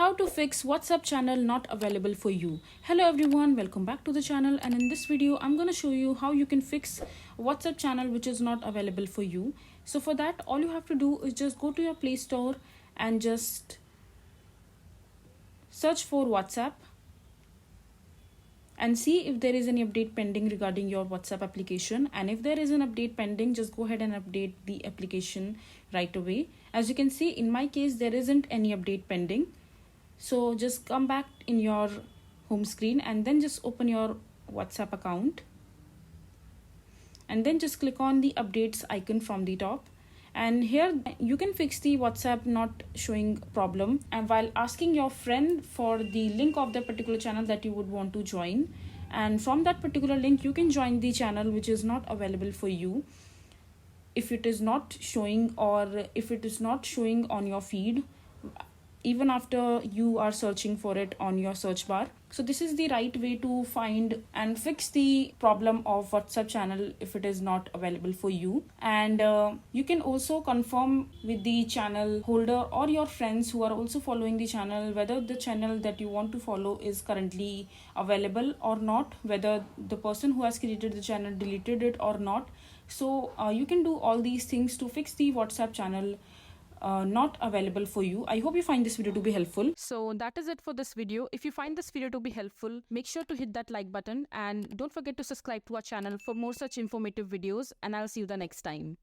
How to fix WhatsApp channel not available for you. Hello everyone, welcome back to the channel, and in this video I'm going to show you how you can fix WhatsApp channel which is not available for you. So for that, all you have to do is just go to your Play Store and just search for WhatsApp and see if there is any update pending regarding your WhatsApp application. And if there is an update pending, just go ahead and update the application right away. As you can see, in my case there isn't any update pending. So just come back in your home screen and then just open your WhatsApp account and then just click on the updates icon from the top. And here you can fix the WhatsApp not showing problem, and while asking your friend for the link of the particular channel that you would want to join, and from that particular link you can join the channel which is not available for you if it is not showing, or if it is not showing on your feed even after you are searching for it on your search bar. So this is the right way to find and fix the problem of WhatsApp channel if it is not available for you. And you can also confirm with the channel holder or your friends who are also following the channel whether the channel that you want to follow is currently available or not, whether the person who has created the channel deleted it or not. So you can do all these things to fix the WhatsApp channel not available for you. I hope you find this video to be helpful. So that is it for this video. If you find this video to be helpful, make sure to hit that like button and don't forget to subscribe to our channel for more such informative videos, and I'll see you the next time.